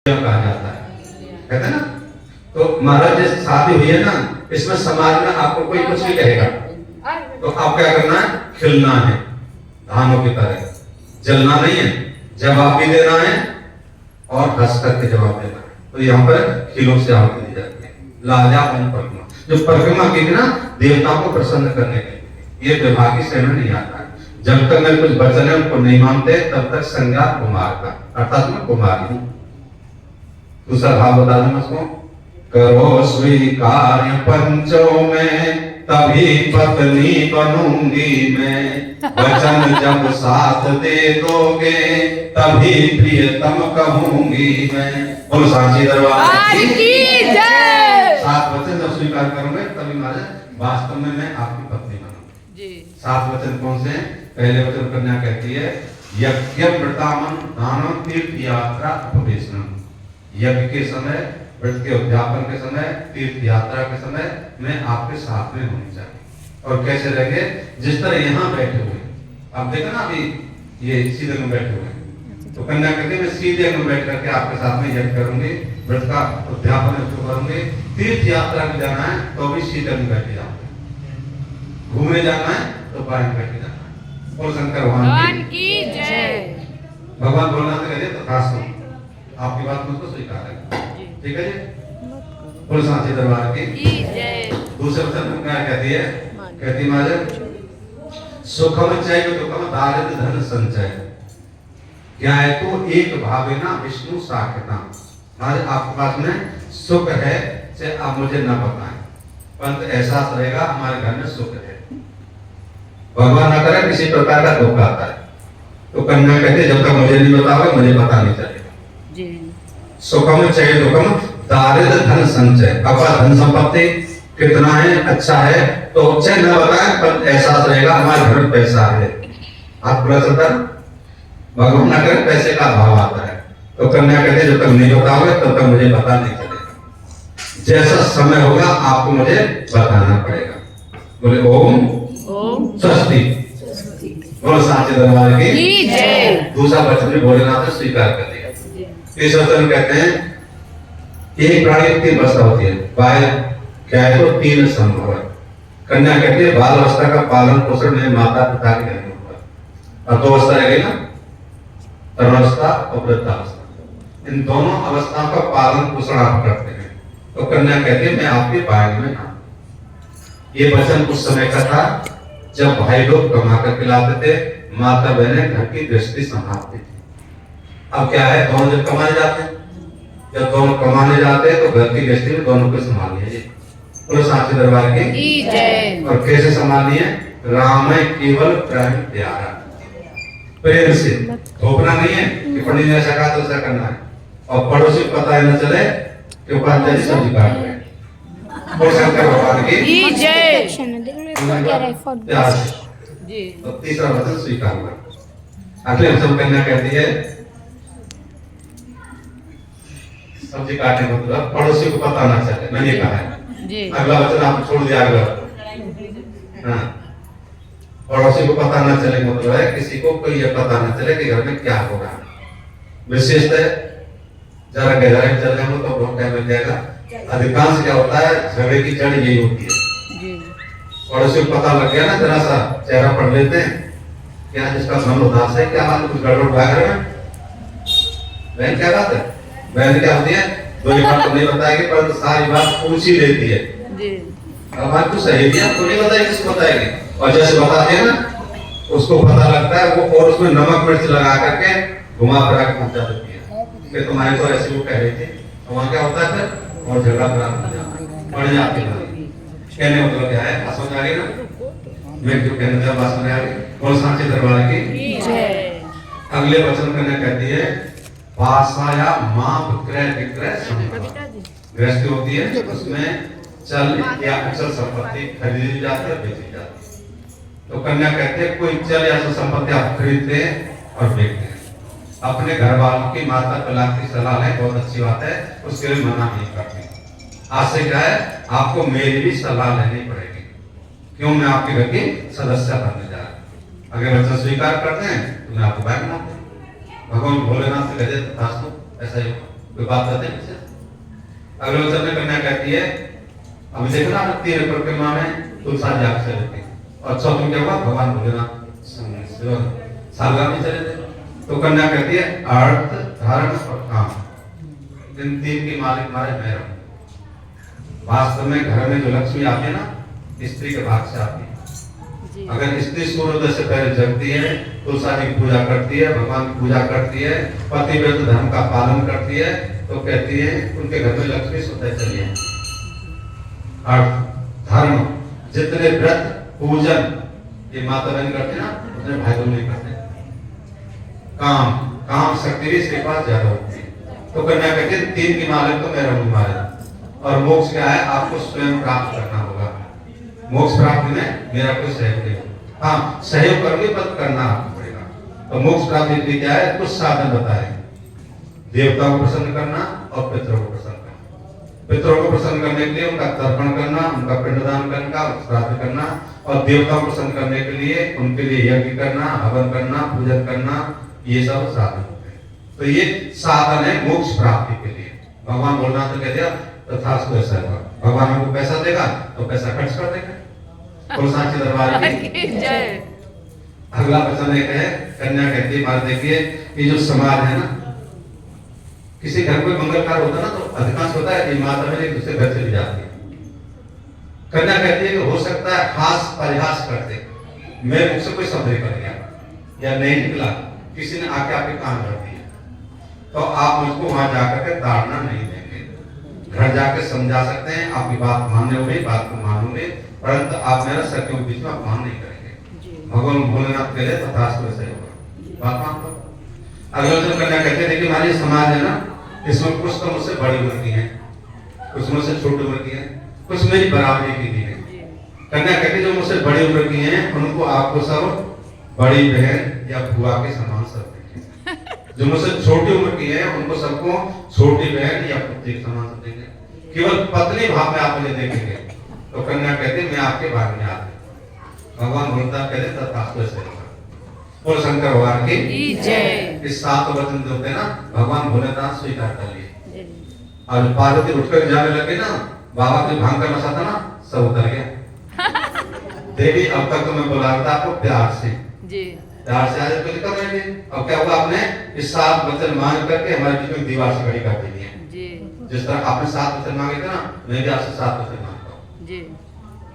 कहा जाता है, कहते हैं ना। तो महाराज जैसे शादी हुई है ना, इसमें समाज में आपको कोई कुछ भी कहेगा तो आप क्या करना है, खिलना है, धानों की तरह जलना नहीं है, जवाब भी देना है और हंस करके जवाब देना है। तो यहाँ पर खिलों से आहुति दी जाती है। लाजवाब परिक्रमा, जो परिक्रमा की ना देवताओं को प्रसन्न करने के लिए, ये विभागी श्रेणी नहीं आता है। जब तक मैं कुछ वचन है उनको नहीं मानते तब तक संज्ञा कुमार का, अर्थात मैं कुमारी हूँ। दूसरा भाव बता दूं उसको, करो स्वीकार पंचों में तभी पत्नी बनूंगी मैं, वचन जब साथ दे दोगे तभी प्रियतम कहूंगी मैं। बोलो सांची दरबार की जय। सात वचन जब स्वीकार करोगे तभी महाराज वास्तव में मैं आपकी पत्नी बनूंगी। सात वचन कौन से हैं? पहले वचन कन्या कहती है, यज्ञ व्रतामन दानम तीर्थ यात्रा उपवेशनम। यज्ञ के समय, व्रत के उद्यापन के समय, तीर्थ यात्रा के समय मैं आपके साथ में होनी चाहिए। और कैसे रहेंगे? जिस तरह यहाँ बैठे हुए, आप देखो ना अभी ये सीधे में बैठे हुए, तो कन्या कहती है मैं सीधे में बैठ करके आपके साथ में यज्ञ करूंगी, व्रत का उद्यापन करूंगी। तीर्थ यात्रा में जाना है तो भी सीधे में बैठे जाओ, घूमने जाना है तो बाहर बैठे जाना है। और शंकर भगवान की जय। भगवान भोलेनाथ कहिए तो खास आपकी बात मुझको स्वीकार है, ठीक है जी। बोलो सांची दरबार की जय। दूसरे वचन में क्या कहती है? कहती महाराज सुखम चाहिए दुखम दारिद्र धन संचय, क्या है तो एक भावे ना विष्णु साख्यता। महाराज आपके पास में सुख है से आप मुझे न बताएं, परंतु एहसास रहेगा हमारे घर में सुख है। भगवान ना करे किसी प्रकार का दुख आता है तो कन्या कहते जब तक मुझे नहीं बताओगे मुझे पता नहीं चलेगा। सुखम चाहिए दुखम दारिद्र धन संचय, आपका धन संपत्ति कितना है, अच्छा है तो चाहे न बताएं पर एहसास रहेगा हमारे घर में पैसा है। आप पूरा चलता भगवान ना करे पैसे का अभाव आता है तो कन्या कहते जब तक नहीं बताओगे तब तक मुझे पता नहीं चलेगा। जैसा समय होगा आपको मुझे बताना पड़ेगा। बोले ओम स्वस्ति। बोलो सांची दरबार की जय। दूसरा वचन भी भोलेनाथ ने स्वीकार कर दिया। इस वचन कहते हैं एक प्राणी की तीन अवस्था होती है, बाह्य क्या है तो तीन संभव है। कन्या कहती है बाल अवस्था का पालन पोषण में माता पिता के घर में होगा, और दो अवस्था रह गई ना, तरुणावस्था और वृद्धावस्था। इन दोनों अवस्थाओं का पालन पोषण आप करते हैं। तो कन्या कहती है मैं आपके बाग में था। ये वचन उस समय का था जब भाई लोग कमा करके लाते थे, माता बहनें घर की गृहस्थी संभालती थी। अब क्या है, दोनों जब कमाने जाते हैं, जब दोनों कमाने जाते हैं तो घर की गृहस्थी में दोनों को संभालनी है। तो सांची दरबार की जय। और कैसे संभालनी है? राम है केवल प्रेम प्यारा, प्रेम से, थोपना नहीं है कि पंडित ने ऐसा कहा तो ऐसा करना है, और पड़ोसी को पता न चले कि उपाध्याय सब्जी काट रहे हैं। और शंकर भगवान की जय। तो तीसरा वचन स्वीकार हुआ। अगले वचन कन्या कहती है सब्जी काटने का मतलब पड़ोसी को पता ना चले, मैंने कहा है। अगला वचन आप छोड़ दिया अगला। हाँ, पड़ोसी को पता ना चले मतलब है किसी को कोई ये पता ना चले कि घर में क्या हो रहा है। विशेषतः जरा गहराई में चल जाएंगे तो बहुत टाइम लग जाएगा। अधिकांश क्या होता है झगड़े की जड़ यही होती है। पड़ोसी को पता लग गया ना, जरा सा चेहरा पढ़ लेते हैं, क्या जिसका मन उदास है, क्या हाल, कुछ गड़बड़ भाग रहे हैं। बहन क्या बात है? बहन क्या होती है, दो बात तो नहीं बताएगी पर सारी बात पूछ ही लेती है। अब बात तो सही है, तो नहीं बताएगी, किसको बताएगी? और जैसे बताते हैं ना उसको पता लगता है वो, और उसमें नमक मिर्च लगा करके घुमा फिरा के पहुंचा देती है कि तुम्हारे तो ऐसे वो कह रही थी। तो वहाँ क्या होता है फिर, और झगड़ा बढ़ जाती है। कहने मतलब क्या है, बात समझ आ गई ना? मैं जो कहने का बात समझ आ गई। और सांची दरबार की जय। अगले वचन कन्या कहती है पासाया माप क्रय विक्रय संभव। गृहस्थी होती है उसमें चल या अचल संपत्ति खरीदी जाती है, बेची जाती है। तो कन्या कहते हैं कोई चल या अचल संपत्ति आप खरीदते हैं और बेचते हैं, अपने घर वालों की माता पिता की सलाह है, बहुत अच्छी बात है, उसके लिए मना नहीं करते। आज से क्या है, आपको मेरी भी सलाह लेनी पड़ेगी, क्यों मैं आपके घर की सदस्य बनने जा रहा हूँ। अगर वचन स्वीकार करते हैं तो मैं आपको भाई बनाते हैं। भगवान भोलेनाथ से कहते ऐसा ही कोई बात करते हैं किसी? अगले वचन में कन्या कहती है, अभी देखना 3 परिक्रमा में तुलसा जाग से रहती है, और 4 क्या हुआ, भगवान भोलेनाथ सालगाह में चले थे। तो कन्या कहती है अर्थ धर्म और काम, इन 3 की मालिक मारे मैं रहूं। वास्तव में घर में जो लक्ष्मी आती है ना, स्त्री के भाग से आती है। अगर स्त्री सूर्योदय से पहले जगती है, तुलसा जी की पूजा करती है, भगवान की पूजा करती है, पतिव्रत धर्म का पालन करती है, तो कहती है उनके घर में लक्ष्मी स्वतः चली है। अर्थ धर्म, जितने व्रत पूजन ये माता बहन करते ना, उतने भाई बहन नहीं करते। काम शक्ति भी इसके पास ज्यादा होती है। तो कन्या कहती है 3 की मालिक तो मैं रहूंगी मारे। और मोक्ष क्या है, आपको स्वयं प्राप्त करना होगा। मोक्ष प्राप्ति में मेरा कोई सहयोग नहीं। हाँ, सहयोग करोगे पर करना आपको पड़ेगा। तो मोक्ष प्राप्ति के लिए क्या है, कुछ साधन बताए। देवताओं को प्रसन्न करना और पितरों को प्रसन्न करना। पितरों को प्रसन्न करने के लिए उनका तर्पण करना, उनका पिंडदान करना, श्राद्ध करना, और देवताओं को प्रसन्न करने के लिए उनके लिए यज्ञ करना, हवन करना, पूजन करना, ये सब साधन होते हैं। तो ये साधन है मोक्ष प्राप्ति के लिए। भगवान भोलेनाथ ने कह दिया तथास्तु ऐसा होगा। भगवान हमको पैसा देगा तो पैसा खर्च कर देगा। और सांची दरबार की जय। अगला वचन एक है, कन्या कहती है, मार देखिए ये जो समाज है ना, किसी घर कोई मंगल कार्य होता है ना, तो अधिकांश होता है कि माता बहन एक दूसरे घर चली जाती है। कन्या कहती है कि हो सकता है हास परिहास करते, मैं मुझसे कोई शब्द निकल गया या नहीं निकला, किसी ने आके आपके कान भर दिए, तो आप मुझको वहां जाकर के ताड़ना नहीं देंगे। घर जाकर समझा सकते हैं, आपकी बात मानने होगी, बात को मानोगे, परंतु आप मेरा सत्यों के बीच में अपमान नहीं करेंगे। भगवान भोलेनाथ के लिए तथास्तु ऐसा होगा। बात मानते हो? अगले दिन कन्या कहते हैं देखिए हमारी समाज है ना, इसमें कुछ तो मुझसे बड़ी उम्र की है, कुछ मुझसे छोटी उम्र की है, कुछ मेरी बराबरी की भी है। कन्या कहती जो मुझसे बड़ी उम्र की हैं उनको आपको सब बड़ी बहन या बुआ के समान सब देंगे। जो मुझसे छोटी उम्र की है उनको सबको छोटी बहन या पुत्री के समान सब देंगे। केवल पत्नी भाव में आप मुझे देखेंगे। तो कन्या कहती मैं आपके भाग में आते। भगवान भोलेनाथ कहते तथास्तु ऐसा होगा। बोल शंकर भगवान की जय। इस 7 वचन जो होते हैं ना, भगवान भोलेनाथ स्वीकार कर लिए। और पार्वती उठकर जाने लगे ना, बाबा के भांग का नशा था ना, सब उतर गया। देवी अब तक तो मैं बुला रहा था आपको प्यार से जी, प्यार से आज तो निकल रहे थे। अब क्या हुआ, आपने इस 7 वचन मांग करके हमारे बीच में दीवार से खड़ी कर दी है जी। जिस तरह आपने 7 वचन मांगे थे ना, मैं भी आपसे 7 वचन मांगता हूँ जी।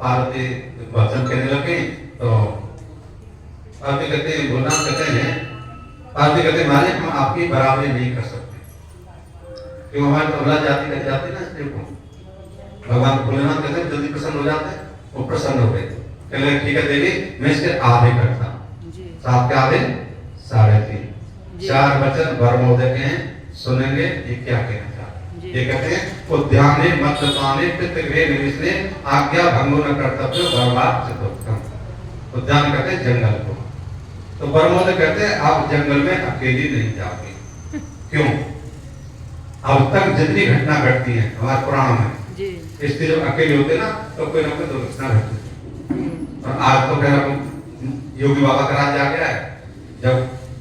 पार्वती वचन कहने लगे तो पार्वती कहते हैं, भोलेनाथ कहते हैं, पार्वती कहते मालिक हम आपकी बराबरी नहीं कर सकते, क्यों हमारे तबला जाति कह जाते ना स्त्री को। भगवान भोलेनाथ कहते हैं जल्दी प्रसन्न हो जाते हैं, वो प्रसन्न हो गए। कहने ठीक है देवी मैं इसके आधे करता हूँ। 7 के आधे 3.5। 4 वचन वरमोदय के हैं, सुनेंगे ये क्या कहना चाहते हैं। ये कहते हैं उद्याने मद्यपाने पितृगृहे निवेशने आज्ञा भंगो न कर्तव्य बर्बाद चतुर्थम। उद्यान कहते हैं जंगल को, तो वरमोदय कहते हैं आप जंगल में अकेली नहीं जाओगे। क्यों? अब तक जितनी घटना घटती है हमारे पुराणों में, स्त्री जब अकेले होते ना तो कोई ना कोई दुर्घटना घटती। और आज तो खैर योगी बाबा का राज आ गया है। जब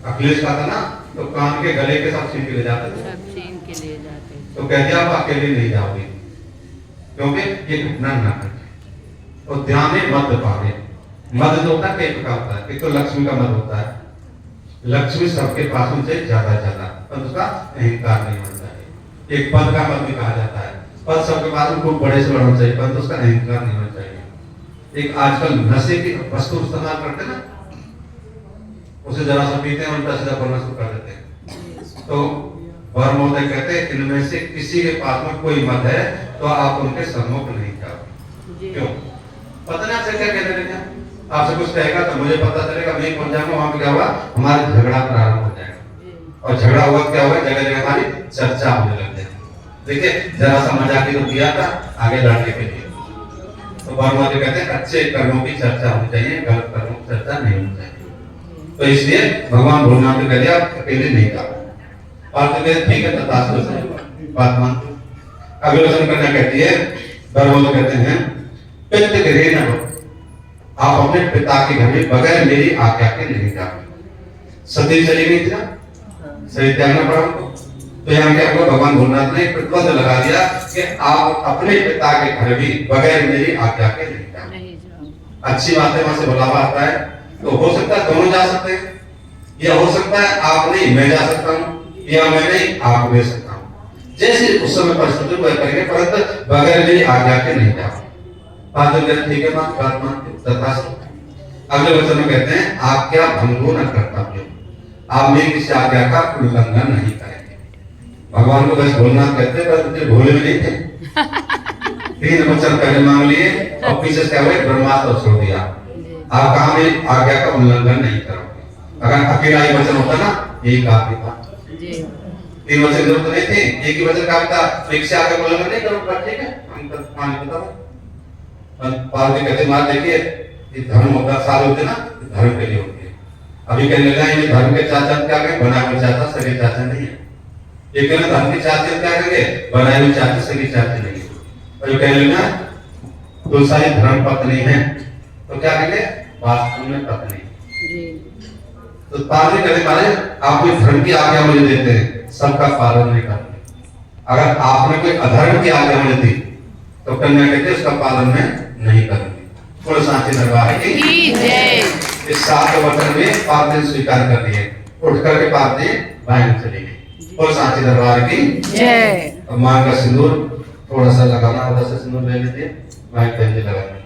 अखिलेश का था ना तो कान के गले के सब छीन के ले जाते थे, सब छीन के ले जाते। तो कह दिया आप अकेले नहीं जाओगे क्योंकि ये घटना ना घटे। तो ध्यान है मद पावे। मद जो होता है कई प्रकार होता है। एक तो लक्ष्मी का मद होता है, लक्ष्मी सबके पास में से ज्यादा पर उसका अहंकार नहीं होना चाहिए। एक पद का मद भी कहा जाता है, पद सबके पास में खूब बड़े से बड़ा होना चाहिए, परंतु उसका अहंकार नहीं होना चाहिए। एक आजकल नशे की वस्तु इस्तेमाल करते ना, उसे जरा सा पीते हैं उल्टा सीधा बोलना शुरू कर देते हैं। तो वरमोदय कहते हैं इनमें से किसी के पास में कोई मत है तो आप उनके सम्मुख नहीं जाओ। क्यों? पता नहीं आपसे क्या कहने लगे, आपसे कुछ कहेगा तो मुझे पता चलेगा, मैं पहुंच जाऊंगा, वहां पे क्या हुआ हमारा झगड़ा प्रारंभ हो जाएगा। और झगड़ा हुआ क्या हुआ, जगह जगह हमारी चर्चा होने लग जाएगी। देखिए जरा सा मजाक ही तो किया था आगे लड़ने के लिए। तो वरमोदय कहते हैं अच्छे कर्मों की चर्चा होनी चाहिए, गलत कर्मों की चर्चा नहीं होनी चाहिए। तो इसलिए भगवान भोलेनाथ ने कह दिया आप अकेले नहीं जाओ। और तो कहते ठीक है तथास्तु से बात मान। अगले वचन कन्या कहती है, वरमोदय कहते हैं पितृ गृहे न हो, आप अपने पिता के घर में बगैर मेरी आज्ञा के नहीं जाओ। सती चली गई थी ना, सही त्यागना पड़ा उनको। तो यहाँ क्या हुआ, भगवान भोलेनाथ ने प्रतिबंध लगा दिया कि आप अपने पिता के घर भी बगैर मेरी आज्ञा के नहीं जाओ। अच्छी बात है, वहां से बुलावा आता है तो हो सकता है दोनों जा सकते हैं, या हो सकता है आप नहीं मैं जा सकता हूँ, या मैं नहीं आप ले सकता हूँ, जैसे उस समय परिस्थिति को करेंगे, परंतु बगैर मेरी आज्ञा के नहीं जाओ। फादर कहते ठीक है, बात मानते तथा। अगले वचन में कहते हैं आज्ञा भंगो न कर्तव्य, आप मेरी किसी आज्ञा का उल्लंघन नहीं करेंगे। भगवान को बस भोलेनाथ कहते हैं, पर भोले में नहीं थे। 3 वचन पहले मांग लिए और पीछे क्या हुए, ब्रह्मास्त्र छोड़ दिया। आप कहा मैं आज्ञा का उल्लंघन नहीं करोगे। अगर अकेला ही वचन होता ना, यही काफी था। 3 वचन जरूरत नहीं थी, एक ही वचन काफी था, तो एक से आगे उल्लंघन नहीं करोगे, ठीक है। पार्वती कहते मार देखिए, ये धर्म होता साल होते ना, धर्म के लिए होते हैं। अभी कहने लगा ये धर्म के चाचा क्या करें, बनाए हुए चाचा सगे चाचा नहीं है। ये कहना धर्म के चाचे क्या करेंगे, बनाए हुए चाचे सगे चाचे नहीं है। और ये कहने लगा तो सारी धर्म पत्नी है, तो क्या कहेंगे वास्तव में पत्नी। तो पार्वती कहते मारे आप कोई धर्म की आज्ञा मुझे देते हैं, सबका पालन नहीं करते। अगर आपने कोई अधर्म की आज्ञा मुझे दी तो कन्या कहते उसका पालन में नहीं करूंगी। थोड़ा सांचे दरबार की इस 7 वचन में पार्वती स्वीकार कर दिए, उठ करके पार्वती बाहर चली गई। और सांचे दरबार की जय। अब मां का सिंदूर थोड़ा सा लगाना होता है, सिंदूर ले लेते हैं, मां पहले लगाना।